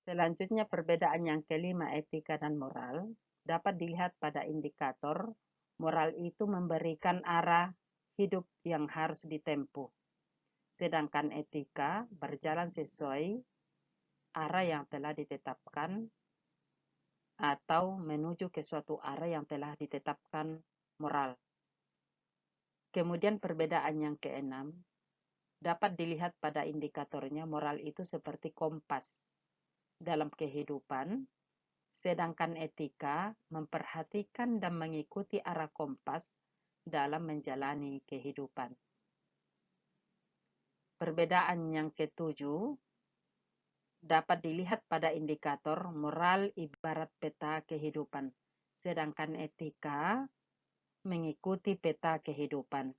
Selanjutnya perbedaan yang kelima, etika dan moral, dapat dilihat pada indikator moral itu memberikan arah hidup yang harus ditempuh. Sedangkan etika berjalan sesuai arah yang telah ditetapkan atau menuju ke suatu arah yang telah ditetapkan moral. Kemudian perbedaan yang keenam, dapat dilihat pada indikatornya moral itu seperti kompas dalam kehidupan, sedangkan etika memperhatikan dan mengikuti arah kompas dalam menjalani kehidupan. Perbedaan yang ketujuh dapat dilihat pada indikator moral ibarat peta kehidupan, sedangkan etika mengikuti peta kehidupan.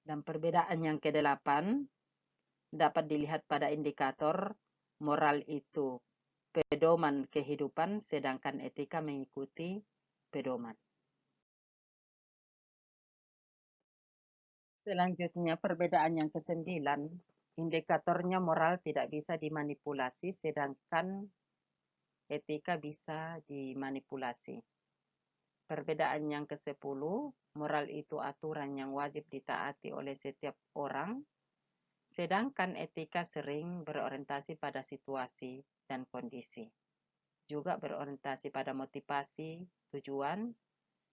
Dan perbedaan yang kedelapan dapat dilihat pada indikator moral itu pedoman kehidupan, sedangkan etika mengikuti pedoman. Selanjutnya perbedaan yang kesembilan, indikatornya moral tidak bisa dimanipulasi, sedangkan etika bisa dimanipulasi. Perbedaan yang ke-10, moral itu aturan yang wajib ditaati oleh setiap orang, sedangkan etika sering berorientasi pada situasi dan kondisi. Juga berorientasi pada motivasi, tujuan,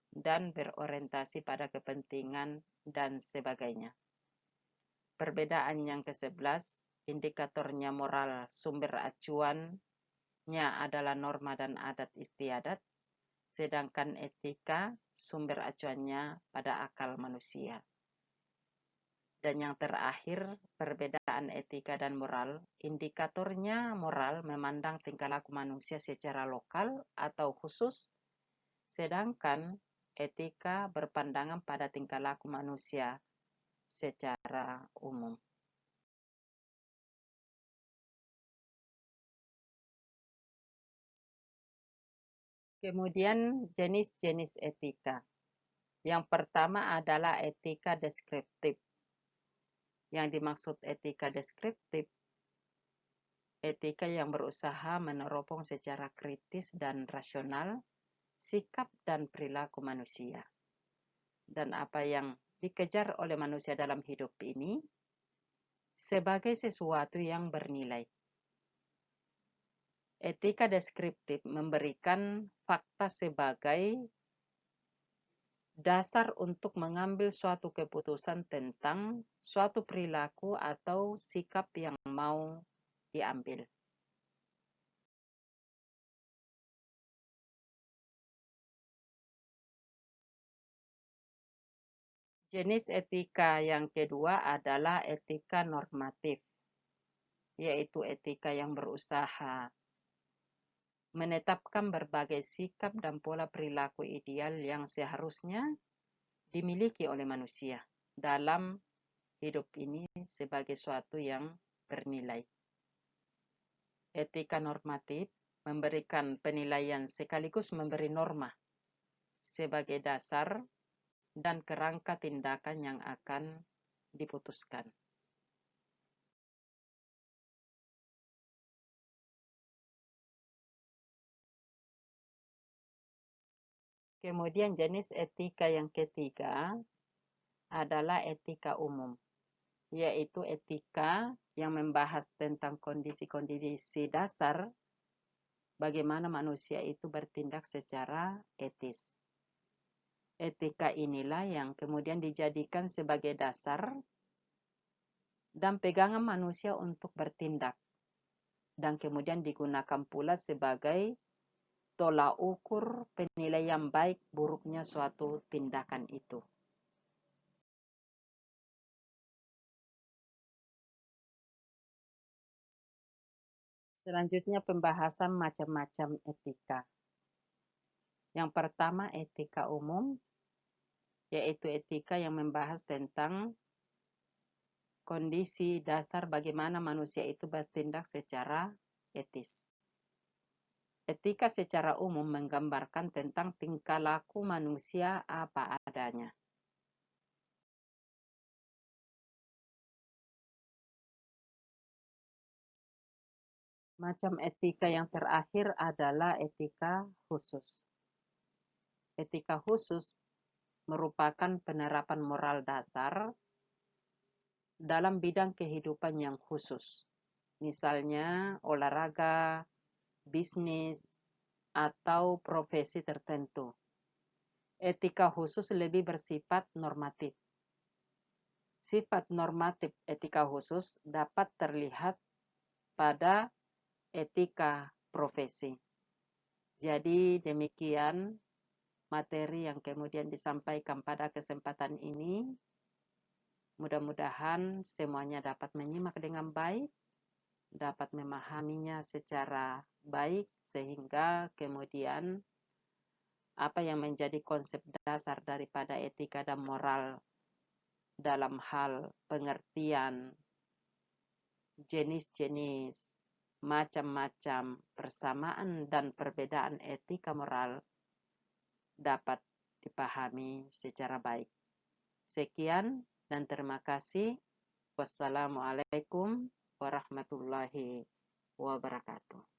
dan berorientasi pada kepentingan dan sebagainya. Perbedaan yang ke-11, indikatornya moral sumber acuannya adalah norma dan adat istiadat, sedangkan etika sumber acuannya pada akal manusia. Dan yang terakhir, perbedaan etika dan moral, indikatornya moral memandang tingkah laku manusia secara lokal atau khusus, sedangkan etika berpandangan pada tingkah laku manusia secara umum. Kemudian jenis-jenis etika. Yang pertama adalah etika deskriptif. Yang dimaksud etika deskriptif, etika yang berusaha meneropong secara kritis dan rasional sikap dan perilaku manusia. Dan apa yang dikejar oleh manusia dalam hidup ini sebagai sesuatu yang bernilai. Etika deskriptif memberikan fakta sebagai dasar untuk mengambil suatu keputusan tentang suatu perilaku atau sikap yang mau diambil. Jenis etika yang kedua adalah etika normatif, yaitu etika yang berusaha menetapkan berbagai sikap dan pola perilaku ideal yang seharusnya dimiliki oleh manusia dalam hidup ini sebagai suatu yang bernilai. Etika normatif memberikan penilaian sekaligus memberi norma sebagai dasar dan kerangka tindakan yang akan diputuskan. Kemudian jenis etika yang ketiga adalah etika umum, yaitu etika yang membahas tentang kondisi-kondisi dasar bagaimana manusia itu bertindak secara etis. Etika inilah yang kemudian dijadikan sebagai dasar dan pegangan manusia untuk bertindak, dan kemudian digunakan pula sebagai tolak ukur penilaian baik buruknya suatu tindakan itu. Selanjutnya pembahasan macam-macam etika. Yang pertama etika umum, yaitu etika yang membahas tentang kondisi dasar bagaimana manusia itu bertindak secara etis. Etika secara umum menggambarkan tentang tingkah laku manusia apa adanya. Macam etika yang terakhir adalah etika khusus. Etika khusus merupakan penerapan moral dasar dalam bidang kehidupan yang khusus. Misalnya olahraga, bisnis, atau profesi tertentu. Etika khusus lebih bersifat normatif. Sifat normatif etika khusus dapat terlihat pada etika profesi. Jadi demikian materi yang kemudian disampaikan pada kesempatan ini. Mudah-mudahan semuanya dapat menyimak dengan baik, dapat memahaminya secara baik, sehingga kemudian apa yang menjadi konsep dasar daripada etika dan moral dalam hal pengertian jenis-jenis, macam-macam persamaan dan perbedaan etika moral dapat dipahami secara baik. Sekian dan terima kasih. Wassalamualaikum warahmatullahi wabarakatuh.